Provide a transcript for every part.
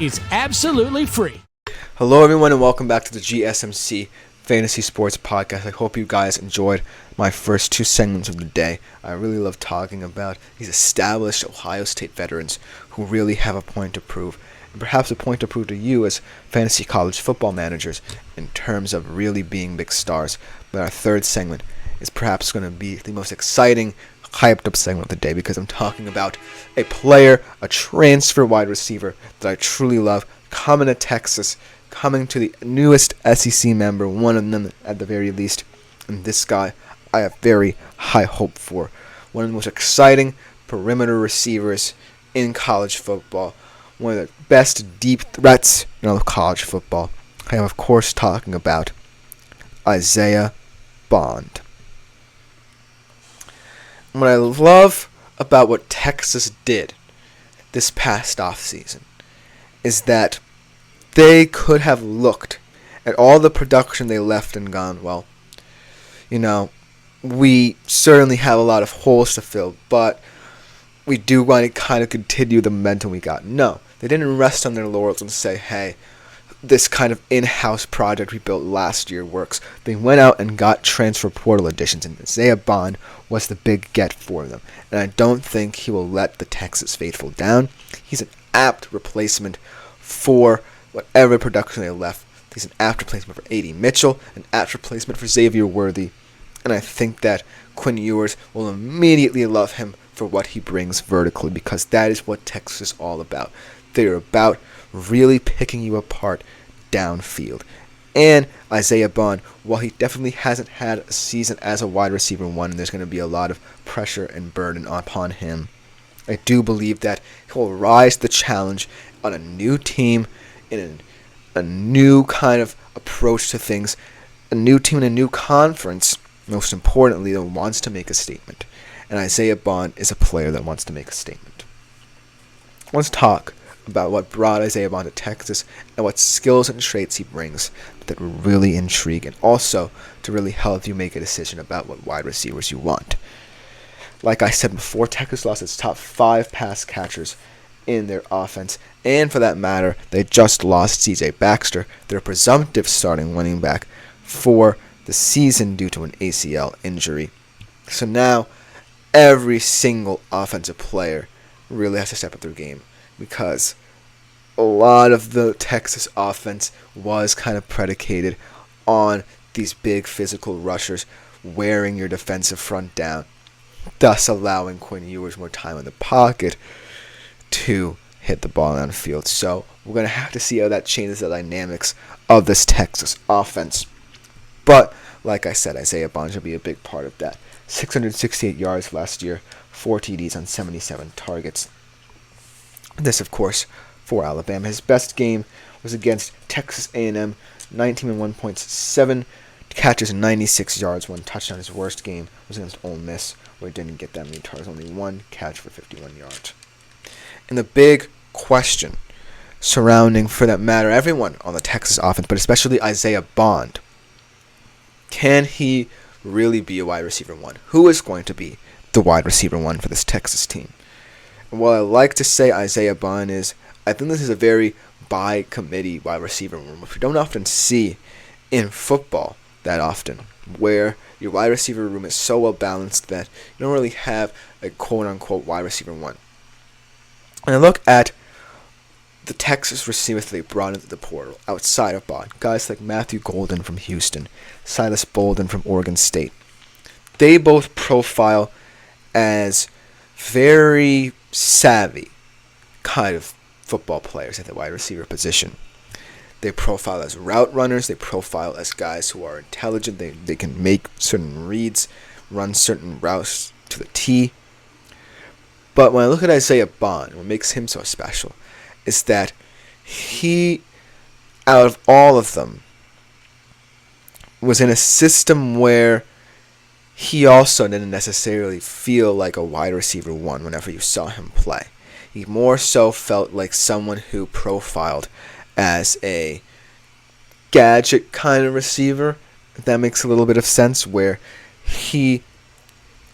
It's absolutely free. Hello, everyone, and welcome back to the GSMC Fantasy Sports Podcast. I hope you guys enjoyed my first two segments of the day. I really love talking about these established Ohio State veterans who really have a point to prove, and perhaps a point to prove to you as fantasy college football managers in terms of really being big stars. But our third segment is perhaps going to be the most exciting, hyped up segment of the day because I'm talking about a player, a transfer wide receiver that I truly love, coming to Texas, coming to the newest SEC member, one of them at the very least. And this guy I have very high hope for. One of the most exciting perimeter receivers in college football. One of the best deep threats in all of college football. I am, of course, talking about Isaiah Bond. What I love about what Texas did this past offseason is that they could have looked at all the production they left and gone, well, we certainly have a lot of holes to fill, but we do want to kind of continue the momentum we got. No, they didn't rest on their laurels and say, hey, this kind of in-house project we built last year works. They went out and got transfer portal additions, and Isaiah Bond was the big get for them. And I don't think he will let the Texas faithful down. He's an apt replacement for whatever production they left. He's an apt replacement for A.D. Mitchell, an apt replacement for Xavier Worthy. And I think that Quinn Ewers will immediately love him for what he brings vertically, because that is what Texas is all about. They're about really picking you apart downfield. And Isaiah Bond, while he definitely hasn't had a season as a wide receiver one, and there's going to be a lot of pressure and burden upon him, I do believe that he will rise to the challenge on a new team, in a new kind of approach to things, a new team in a new conference, most importantly, that wants to make a statement. And Isaiah Bond is a player that wants to make a statement. Let's talk about what brought Isaiah Bond to Texas and what skills and traits he brings that really intrigue, and also to really help you make a decision about what wide receivers you want. Like I said before, Texas lost its top 5 pass catchers in their offense, and for that matter, they just lost C.J. Baxter, their presumptive starting running back, for the season due to an ACL injury. So now, every single offensive player really has to step up their game, because a lot of the Texas offense was kind of predicated on these big physical rushers wearing your defensive front down, thus allowing Quinn Ewers more time in the pocket to hit the ball downfield. So we're going to have to see how that changes the dynamics of this Texas offense. But like I said, Isaiah Bond should be a big part of that. 668 yards last year, 4 TDs on 77 targets. This, of course, for Alabama. His best game was against Texas A&M, 19 and 1.7 catches and 96 yards, 1 touchdown. His worst game was against Ole Miss, where he didn't get that many targets, only 1 catch for 51 yards. And the big question surrounding, for that matter, everyone on the Texas offense, but especially Isaiah Bond, can he really be a wide receiver one? Who is going to be the wide receiver one for this Texas team? And while I like to say Isaiah Bond is, I think this is a very by committee wide receiver room, which we don't often see in football that often, where your wide receiver room is so well balanced that you don't really have a quote unquote wide receiver one. And I look at the Texas receivers that they brought into the portal outside of Bond, guys like Matthew Golden from Houston, Silas Bolden from Oregon State. They both profile as very savvy kind of football players at the wide receiver position. They profile as route runners. They profile as guys who are intelligent. They can make certain reads, run certain routes to the T. But when I look at Isaiah Bond, what makes him so special is that he, out of all of them, was in a system where he also didn't necessarily feel like a wide receiver one whenever you saw him play. He more so felt like someone who profiled as a gadget kind of receiver, if that makes a little bit of sense, where he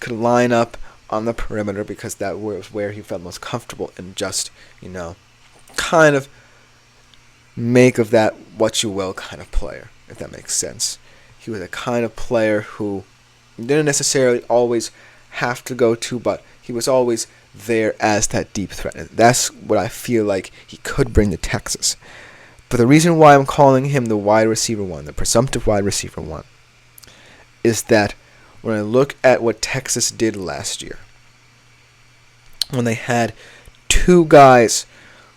could line up on the perimeter because that was where he felt most comfortable and just, kind of make of that what you will kind of player, if that makes sense. He was a kind of player who didn't necessarily always have to go to, but he was always there as that deep threat. And that's what I feel like he could bring to Texas. But the reason why I'm calling him the wide receiver one, the presumptive wide receiver one, is that when I look at what Texas did last year, when they had two guys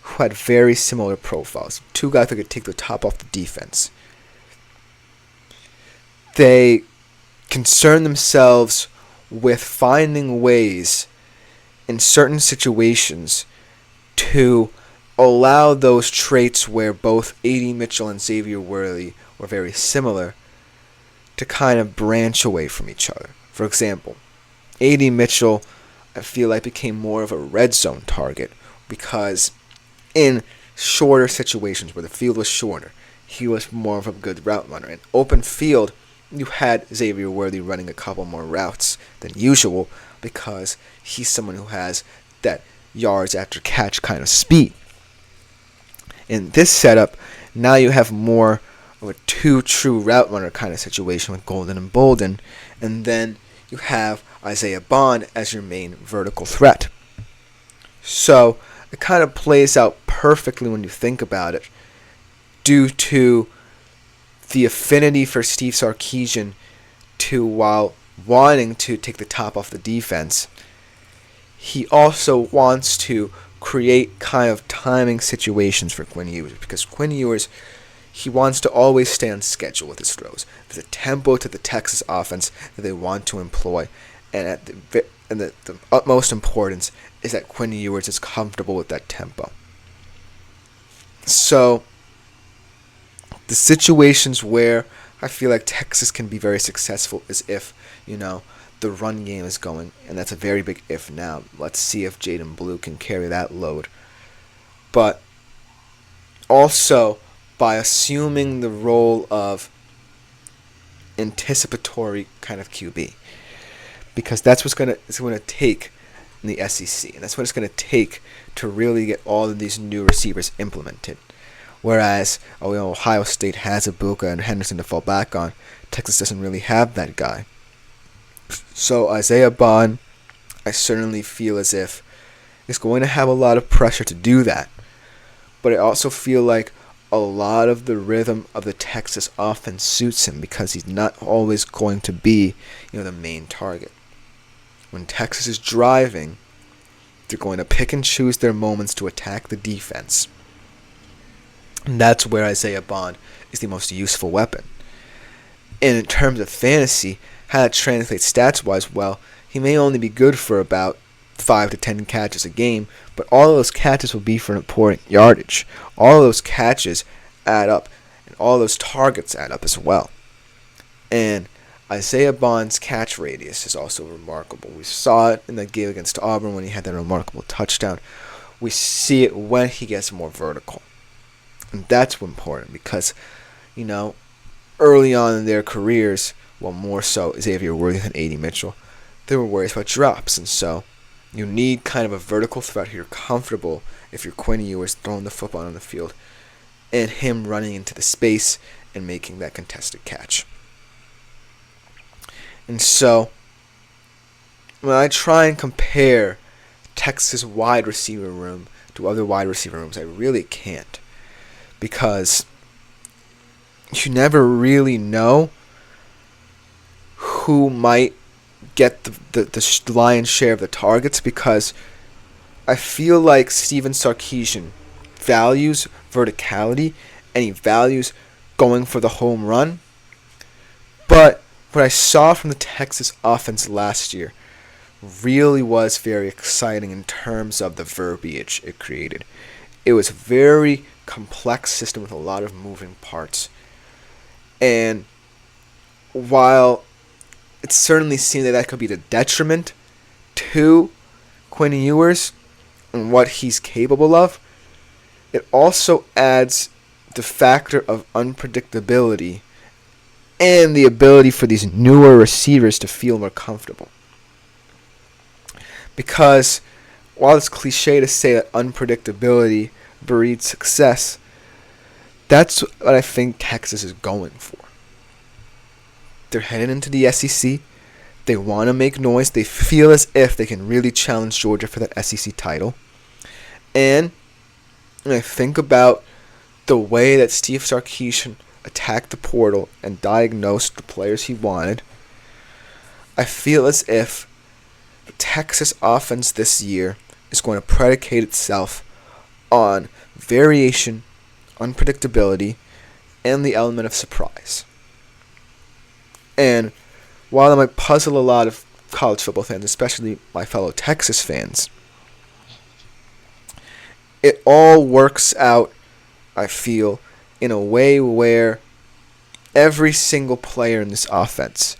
who had very similar profiles, two guys that could take the top off the defense, they concerned themselves with finding ways in certain situations to allow those traits where both A.D. Mitchell and Xavier Worthy were very similar to kind of branch away from each other. For example, A.D. Mitchell, I feel like, became more of a red zone target because in shorter situations where the field was shorter, he was more of a good route runner. In open field, you had Xavier Worthy running a couple more routes than usual because he's someone who has that yards after catch kind of speed. In this setup, now you have more of a two true route runner kind of situation with Golden and Bolden, and then you have Isaiah Bond as your main vertical threat. So it kind of plays out perfectly when you think about it, due to the affinity for Steve Sarkisian to, while wanting to take the top off the defense, he also wants to create kind of timing situations for Quinn Ewers, because Quinn Ewers, he wants to always stay on schedule with his throws. There's a tempo to the Texas offense that they want to employ, and the utmost importance is that Quinn Ewers is comfortable with that tempo. So the situations where I feel like Texas can be very successful is if, the run game is going, and that's a very big if now. Let's see if Jaden Blue can carry that load. But also, by assuming the role of anticipatory kind of QB, because that's what's going to take in the SEC, and that's what it's going to take to really get all of these new receivers implemented. Whereas Ohio State has Ibuka and Henderson to fall back on, Texas doesn't really have that guy. So Isaiah Bond, I certainly feel as if is going to have a lot of pressure to do that. But I also feel like a lot of the rhythm of the Texas offense suits him because he's not always going to be, the main target. When Texas is driving, they're going to pick and choose their moments to attack the defense. And that's where Isaiah Bond is the most useful weapon. And in terms of fantasy, how that translates stats-wise, well, he may only be good for about 5 to 10 catches a game, but all of those catches will be for important yardage. All of those catches add up, and all of those targets add up as well. And Isaiah Bond's catch radius is also remarkable. We saw it in the game against Auburn when he had that remarkable touchdown. We see it when he gets more vertical. And that's important because, early on in their careers, well, more so Xavier Worthy than A.D. Mitchell, they were worried about drops. And so you need kind of a vertical threat who you're comfortable if you're Quinn Ewers throwing the football on the field and him running into the space and making that contested catch. And so when I try and compare Texas wide receiver room to other wide receiver rooms, I really can't. Because you never really know who might get the lion's share of the targets, because I feel like Steven Sarkisian values verticality and he values going for the home run. But what I saw from the Texas offense last year really was very exciting in terms of the verbiage it created. It was a very complex system with a lot of moving parts. And while it certainly seemed that could be the detriment to Quinn Ewers and what he's capable of, it also adds the factor of unpredictability and the ability for these newer receivers to feel more comfortable. Because while it's cliche to say that unpredictability breeds success, That's what I think Texas is going for. They're heading into the SEC. They want to make noise. They feel as if they can really challenge Georgia for that SEC title. And when I think about the way that Steve Sarkisian attacked the portal and diagnosed the players he wanted, I feel as if the Texas offense this year is going to predicate itself on variation, unpredictability, and the element of surprise. And while it might puzzle a lot of college football fans, especially my fellow Texas fans, it all works out, I feel, in a way where every single player in this offense,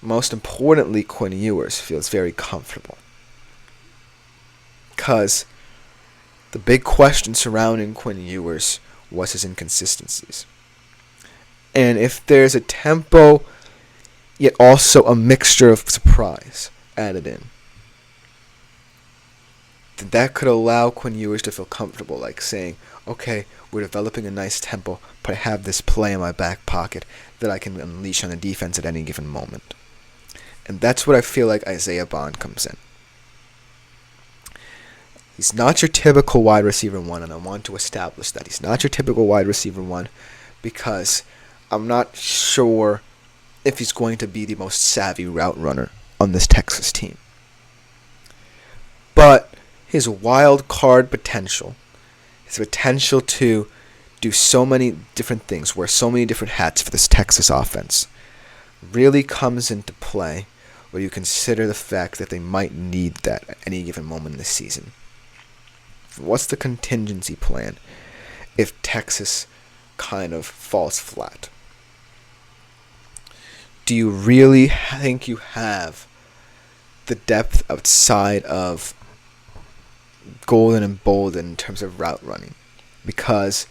most importantly Quinn Ewers, feels very comfortable. Because the big question surrounding Quinn Ewers was his inconsistencies. And if there's a tempo, yet also a mixture of surprise added in, then that could allow Quinn Ewers to feel comfortable, like saying, okay, we're developing a nice tempo, but I have this play in my back pocket that I can unleash on the defense at any given moment. And that's what I feel like Isaiah Bond comes in. He's not your typical wide receiver one, and I want to establish that. He's not your typical wide receiver one because I'm not sure if he's going to be the most savvy route runner on this Texas team. But his wild card potential, his potential to do so many different things, wear so many different hats for this Texas offense, really comes into play when you consider the fact that they might need that at any given moment this season. What's the contingency plan if Texas kind of falls flat? Do you really think you have the depth outside of Golden and Bolden in terms of route running? Because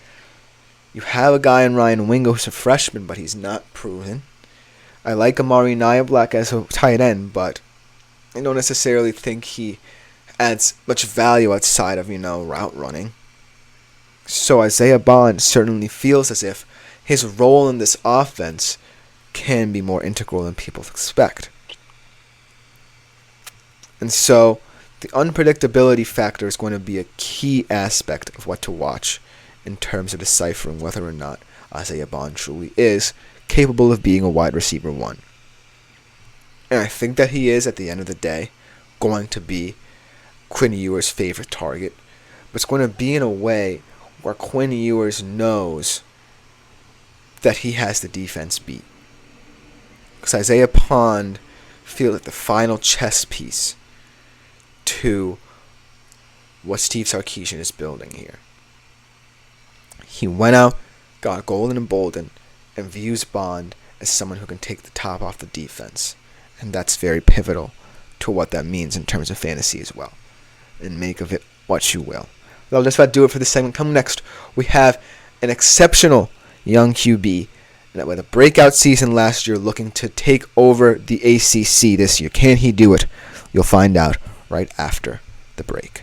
you have a guy in Ryan Wingo who's a freshman, but he's not proven. I like Amari Nyablack as a tight end, but I don't necessarily think he adds much value outside of, route running. So Isaiah Bond certainly feels as if his role in this offense can be more integral than people expect. And so the unpredictability factor is going to be a key aspect of what to watch in terms of deciphering whether or not Isaiah Bond truly is capable of being a wide receiver one. And I think that he is, at the end of the day, going to be Quinn Ewers' favorite target. But it's going to be in a way where Quinn Ewers knows that he has the defense beat. Because Isaiah Bond feels like the final chess piece to what Steve Sarkisian is building here. He went out, got Golden and Bolden, and views Bond as someone who can take the top off the defense. And that's very pivotal to what that means in terms of fantasy as well. And make of it what you will. Well, that's about to do it for this segment. Come next, we have an exceptional young QB that with a breakout season last year looking to take over the ACC this year. Can he do it? You'll find out right after the break.